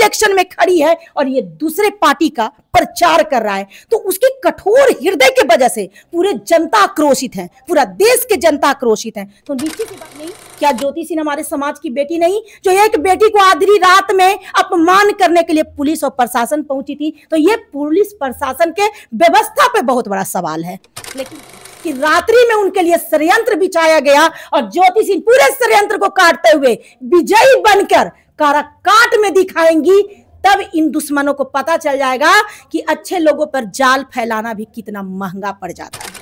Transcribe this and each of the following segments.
Election में खड़ी है और ये दूसरे पार्टी का प्रचार कर रहा है, तो उसके कठोर हृदय के वजह से पूरे जनता आक्रोशित है, पूरा देश के जनता आक्रोशित है। तो नीचे की बात नहीं, क्या ज्योति सिंह हमारे समाज की बेटी नहीं, जो एक बेटी को आधी रात में अपमान करने के लिए पुलिस और प्रशासन पहुंची थी? तो ये पुलिस प्रशासन के व्यवस्था पे बहुत बड़ा सवाल है। लेकिन कि रात्रि में उनके लिए षड्यंत्र बिछाया गया और ज्योति सिंह पूरे षड्यंत्र को काटते हुए विजयी बनकर काराकाट में दिखाएंगी, तब इन दुश्मनों को पता चल जाएगा कि अच्छे लोगों पर जाल फैलाना भी कितना महंगा पड़ जाता है।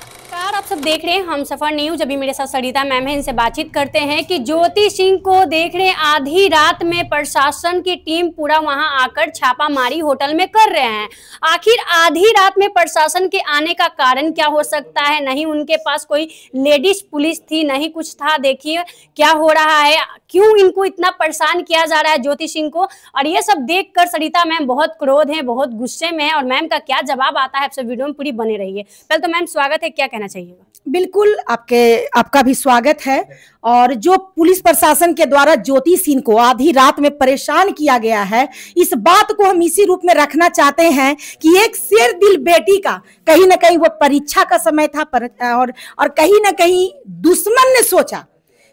आप सब देख रहे हैं हमसफर न्यूज। अभी मेरे साथ सरिता मैम है, इनसे बातचीत करते हैं कि ज्योति सिंह को देख रहे हैं आधी रात में प्रशासन की टीम पूरा वहां आकर छापामारी होटल में कर रहे हैं। आखिर आधी रात में प्रशासन के आने का कारण क्या हो सकता है? नहीं उनके पास कोई लेडीज पुलिस थी, नहीं कुछ था। देखिए क्या हो रहा है, क्यों इनको इतना परेशान किया जा रहा है ज्योति सिंह को। और ये सब देखकर सरिता मैम बहुत क्रोध है, बहुत गुस्से में है और मैम का क्या जवाब आता है, आप सब वीडियो में पूरी बने रहिए। पहले तो मैम स्वागत है, क्या कहना चाहिए? बिल्कुल आपका भी स्वागत है। और जो पुलिस प्रशासन के द्वारा ज्योति सिंह को आधी रात में परेशान किया गया है, इस बात को हम इसी रूप में रखना चाहते हैं कि एक शेर दिल बेटी का कहीं ना कहीं वो परीक्षा का समय था और कहीं ना कहीं दुश्मन ने सोचा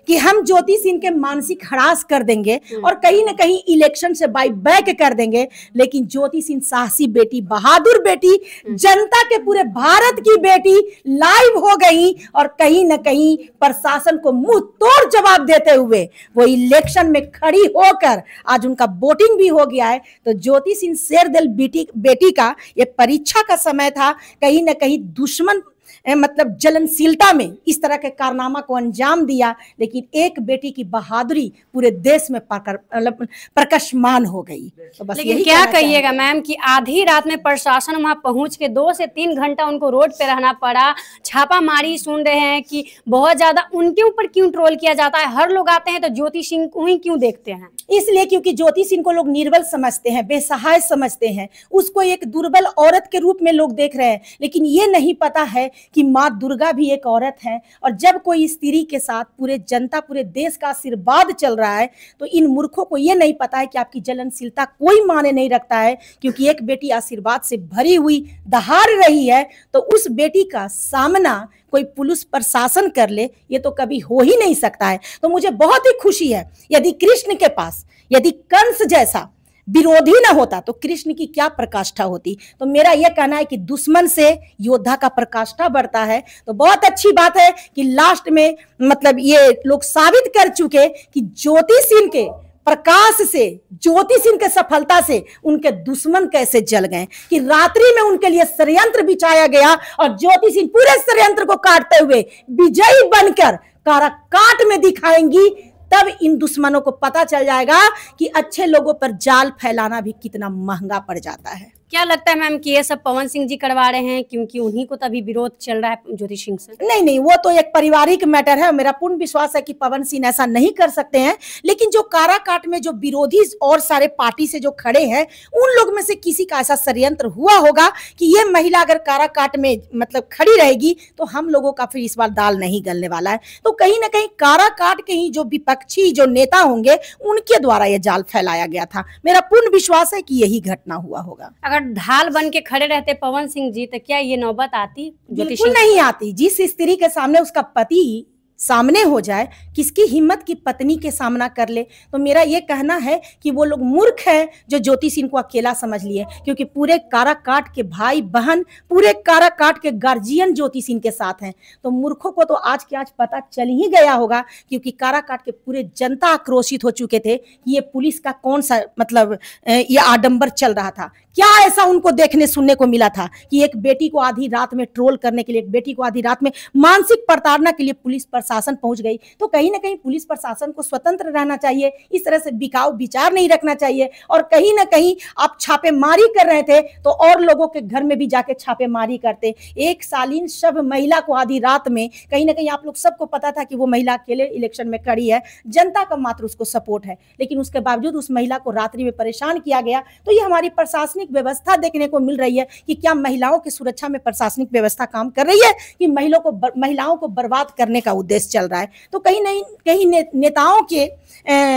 कि हम ज्योति सिंह के मानसिक हरास कर देंगे और कहीं ना कहीं इलेक्शन से बाई बैक कर देंगे। लेकिन ज्योति सिंह साहसी बेटी, बहादुर बेटी, जनता के पूरे भारत की बेटी लाइव हो गई और कहीं ना कहीं प्रशासन को मुंह तोड़ जवाब देते हुए वो इलेक्शन में खड़ी होकर आज उनका वोटिंग भी हो गया है। तो ज्योति सिंह शेर दिल बेटी का ये परीक्षा का समय था। कहीं ना कहीं दुश्मन मतलब जलनशीलता में इस तरह के कारनामा को अंजाम दिया, लेकिन एक बेटी की बहादुरी पूरे देश में प्रकाशमान हो गई। तो बस लेकिन क्या कहिएगा मैम कि आधी रात में प्रशासन वहां पहुंच के 2 से 3 घंटा उनको रोड पे रहना पड़ा, छापामारी सुन रहे हैं कि बहुत ज्यादा उनके ऊपर क्यों ट्रोल किया जाता है। हर लोग आते हैं तो ज्योति सिंह को ही क्यों देखते हैं? इसलिए क्योंकि ज्योति सिंह को लोग निर्बल समझते हैं, बेसहाय समझते हैं, उसको एक दुर्बल औरत के रूप में लोग देख रहे हैं। लेकिन ये नहीं पता है कि माँ दुर्गा भी एक औरत है और जब कोई स्त्री के साथ पूरे जनता, पूरे देश का आशीर्वाद चल रहा है, तो इन मूर्खों को ये नहीं पता है कि आपकी जलनशीलता कोई माने नहीं रखता है। क्योंकि एक बेटी आशीर्वाद से भरी हुई दहाड़ रही है, तो उस बेटी का सामना कोई पुलिस प्रशासन कर ले, ये तो कभी हो ही नहीं सकता है। तो मुझे बहुत ही खुशी है, यदि कृष्ण के पास यदि कंस जैसा विरोधी ना होता तो कृष्ण की क्या प्रकाष्ठा होती। तो मेरा यह कहना है कि दुश्मन से योद्धा का प्रकाष्ठा बढ़ता है। तो बहुत अच्छी बात है कि लास्ट में मतलब ये लोग साबित कर चुके कि ज्योति सिंह के प्रकाश से, ज्योति सिंह के सफलता से उनके दुश्मन कैसे जल गए, कि रात्रि में उनके लिए षड्यंत्र बिछाया गया और ज्योति सिंह पूरे षड्यंत्र को काटते हुए विजयी बनकर काराकाट में दिखाएंगी, तब इन दुश्मनों को पता चल जाएगा कि अच्छे लोगों पर जाल फैलाना भी कितना महंगा पड़ जाता है। क्या लगता है मैम कि ये सब पवन सिंह जी करवा रहे हैं, क्योंकि उन्हीं को तभी विरोध चल रहा है ज्योति सिंह से? नहीं, वो तो एक पारिवारिक मैटर है। मेरा पूर्ण विश्वास है कि पवन सिंह ऐसा नहीं कर सकते हैं। लेकिन जो काराकाट में जो विरोधी और सारे पार्टी से जो खड़े हैं, उन लोग में से किसी का ऐसा षड्यंत्र हुआ होगा कि ये महिला अगर काराकाट में मतलब खड़ी रहेगी तो हम लोगों का फिर इस बार दाल नहीं गलने वाला है। तो कहीं ना कहीं काराकाट के ही जो विपक्षी जो नेता होंगे उनके द्वारा यह जाल फैलाया गया था। मेरा पूर्ण विश्वास है कि यही घटना हुआ होगा। अगर ढाल बन के खड़े रहते पवन सिंह जी तो क्या ये नौबत आती? बिल्कुल नहीं आती। जिस स्त्री के सामने उसका पति सामने हो जाए, किसकी हिम्मत की पत्नी के सामना कर ले। तो मेरा ये कहना है कि वो लोग मूर्ख हैं जो ज्योति सिंह को अकेला समझ लिए, क्योंकि पूरे काराकाट के भाई बहन, पूरे काराकाट के गार्जियन ज्योति सिंह के साथ हैं। तो मूर्खों को तो आज के आज पता चल ही गया होगा, क्योंकि काराकाट के पूरे जनता आक्रोशित हो चुके थे कि ये पुलिस का कौन सा मतलब ये आडंबर चल रहा था। क्या ऐसा उनको देखने सुनने को मिला था कि एक बेटी को आधी रात में ट्रोल करने के लिए, एक बेटी को आधी रात में मानसिक प्रताड़ना के लिए पुलिस प्रशासन पहुंच गई। तो कहीं ना कहीं पुलिस प्रशासन को स्वतंत्र रहना चाहिए, इस तरह से बिकाऊ विचार नहीं रखना चाहिए। और कहीं ना कहीं आप छापेमारी कर रहे थे तो और लोगों के घर में भी जाके छापेमारी करते। एक शालीन शव महिला को आधी रात में, कहीं ना कहीं आप लोग सबको पता था कि वो महिला अकेले इलेक्शन में खड़ी है, जनता का मात्र उसको सपोर्ट है, लेकिन उसके बावजूद उस महिला को रात्रि में परेशान किया गया। तो ये हमारी प्रशासनिक व्यवस्था देखने को मिल रही है कि क्या महिलाओं की सुरक्षा में प्रशासनिक व्यवस्था काम कर रही है कि महिलाओं को बर्बाद करने का उद्देश्य देश चल रहा है। तो कहीं नहीं कहीं नेताओं के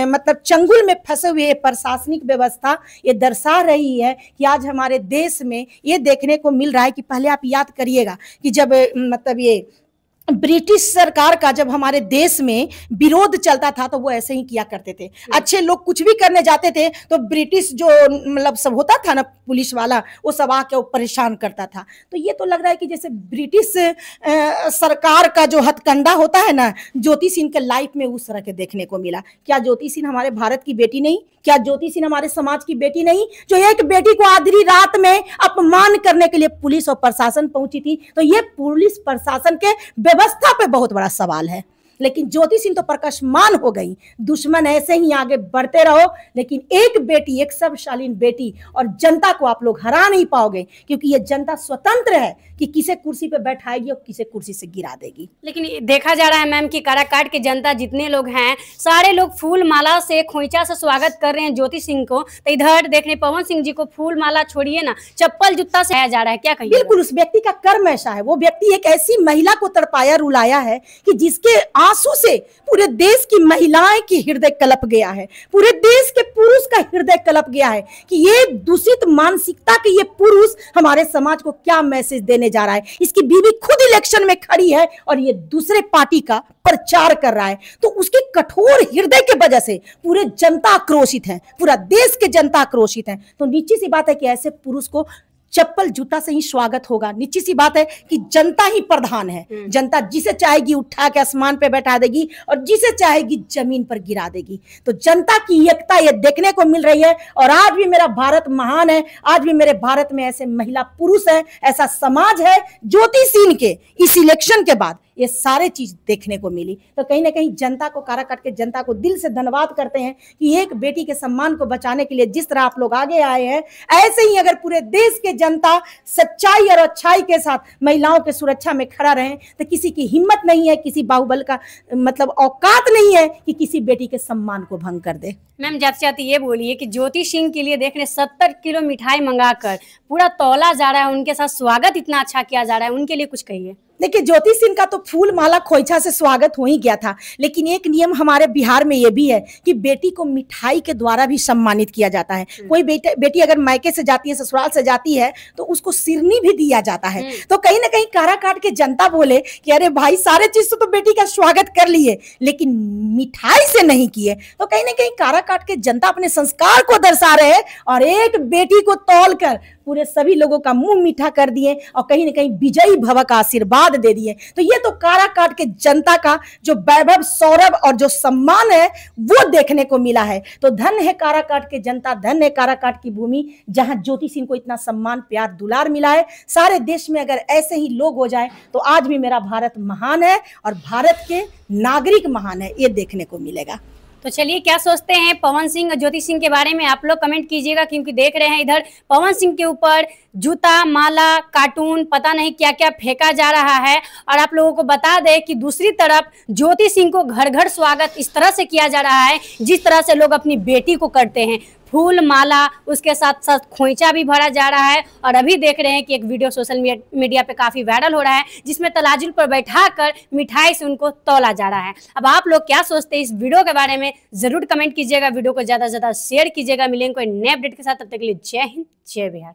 मतलब चंगुल में फंसे हुए प्रशासनिक व्यवस्था ये दर्शा रही है कि आज हमारे देश में ये देखने को मिल रहा है कि पहले आप याद करिएगा कि जब मतलब ये ब्रिटिश सरकार का जब हमारे देश में विरोध चलता था तो वो ऐसे ही किया करते थे। अच्छे लोग कुछ भी करने जाते थे तो ब्रिटिश जो मतलब सब होता था ना पुलिस वाला, वो सब आके परेशान करता था। तो ये तो लग रहा है कि जैसे ब्रिटिश सरकार का जो हथकंडा होता है ना, ज्योति सिंह के लाइफ में उस तरह के देखने को मिला। क्या ज्योति सिंह हमारे भारत की बेटी नहीं? क्या ज्योति सिंह हमारे समाज की बेटी नहीं, जो एक बेटी को आधी रात में अपमान करने के लिए पुलिस और प्रशासन पहुंची थी? तो ये पुलिस प्रशासन के व्यवस्था पे बहुत बड़ा सवाल है। लेकिन ज्योति सिंह तो प्रकाशमान हो गई। दुश्मन ऐसे ही आगे बढ़ते रहो, लेकिन एक बेटी, एक सर्वशालीन बेटी, और जनता को आप लोग हरा नहीं पाओगे, क्योंकि ये जनता स्वतंत्र है कि किसे कुर्सी पे बैठाएगी और किसे कुर्सी से गिरा देगी। लेकिन देखा जा रहा है मैम कि काराकाट के जनता जितने लोग हैं, सारे लोग फूल माला से, खोइचा से स्वागत कर रहे हैं ज्योति सिंह को। तो इधर देख रहे पवन सिंह जी को फूल माला छोड़िए ना, चप्पल जूता से आया जा रहा है। क्या कहिए? बिल्कुल, उस व्यक्ति का कर्म ऐसा है। वो व्यक्ति एक ऐसी महिला को तड़पाया रुलाया है कि जिसके आंसू से पूरे देश की महिलाएं की हृदय कलप गया है, पूरे देश के पुरुष का हृदय कलप गया है कि ये दूषित मानसिकता के ये पुरुष हमारे समाज को क्या मैसेज देने जा रहा है। इसकी बीवी खुद इलेक्शन में खड़ी है और ये दूसरे पार्टी का प्रचार कर रहा है। तो उसके कठोर हृदय के वजह से पूरे जनता आक्रोशित है, पूरा देश के जनता आक्रोशित है। तो निश्चित सी बात है कि ऐसे पुरुष को चप्पल जूता से ही स्वागत होगा। निश्चित सी बात है कि जनता ही प्रधान है। जनता जिसे चाहेगी उठा के आसमान पे बैठा देगी और जिसे चाहेगी जमीन पर गिरा देगी। तो जनता की एकता ये देखने को मिल रही है। और आज भी मेरा भारत महान है, आज भी मेरे भारत में ऐसे महिला पुरुष है, ऐसा समाज है। ज्योति सिंह के इस इलेक्शन के बाद ये सारे चीज देखने को मिली। तो कहीं ना कहीं जनता को, काराकाट के जनता को दिल से धन्यवाद करते हैं कि एक बेटी के सम्मान को बचाने के लिए जिस तरह आप लोग आगे आए हैं, ऐसे ही अगर पूरे देश के जनता सच्चाई और अच्छाई के साथ महिलाओं के सुरक्षा में खड़ा रहे तो किसी की हिम्मत नहीं है, किसी बाहुबल का मतलब औकात नहीं है कि किसी बेटी के सम्मान को भंग कर दे। मैम जाते जाते ये बोलिए कि ज्योति सिंह के लिए देख रहे 70 किलो मिठाई मंगाकर पूरा तौला जा रहा है, उनके साथ स्वागत इतना अच्छा किया जा रहा है, उनके लिए कुछ कहिए। देखिए, ज्योति सिंह का तो फूल माला खोइछा से स्वागत हो ही गया था, लेकिन एक नियम हमारे बिहार में ये भी है कि बेटी को मिठाई के द्वारा भी सम्मानित किया जाता है। कोई बेटी अगर मायके से जाती है, ससुराल से जाती है, तो उसको सिरनी भी दिया जाता है। तो कहीं ना कहीं काराकाट के जनता बोले कि अरे भाई, सारे चीज तो बेटी का स्वागत कर लिए लेकिन मिठाई से नहीं किए। तो कहीं ना कहीं काराकाट के जनता अपने संस्कार को दर्शा रहे हैं और एक बेटी को तौल कर पूरे सभी लोगों का मुंह मीठा कर दिए और कहीं ना कहीं विजयी भव का आशीर्वाद दे दिए। तो ये तो काराकाट के जनता का जो वैभव, सौरभ और जो सम्मान है वो देखने को मिला है। तो धन्य है काराकाट के जनता, धन्य है काराकाट की भूमि, जहां ज्योति सिंह को इतना सम्मान, प्यार, दुलार मिला है। सारे देश में अगर ऐसे ही लोग हो जाए तो आज भी मेरा भारत महान है और भारत के नागरिक महान है, ये देखने को मिलेगा। तो चलिए, क्या सोचते हैं पवन सिंह और ज्योति सिंह के बारे में, आप लोग कमेंट कीजिएगा। क्योंकि देख रहे हैं इधर पवन सिंह के ऊपर जूता, माला, कार्टून, पता नहीं क्या क्या फेंका जा रहा है। और आप लोगों को बता दें कि दूसरी तरफ ज्योति सिंह को घर घर स्वागत इस तरह से किया जा रहा है जिस तरह से लोग अपनी बेटी को करते हैं। फूल माला, उसके साथ साथ खोइचा भी भरा जा रहा है। और अभी देख रहे हैं कि एक वीडियो सोशल मीडिया पे काफी वायरल हो रहा है जिसमें तलाजुल पर बैठाकर मिठाई से उनको तौला जा रहा है। अब आप लोग क्या सोचते हैं इस वीडियो के बारे में, जरूर कमेंट कीजिएगा। वीडियो को ज्यादा से ज्यादा शेयर कीजिएगा। मिलेंगे कोई नए अपडेट के साथ, तब तक के लिए जय हिंद, जय बिहार।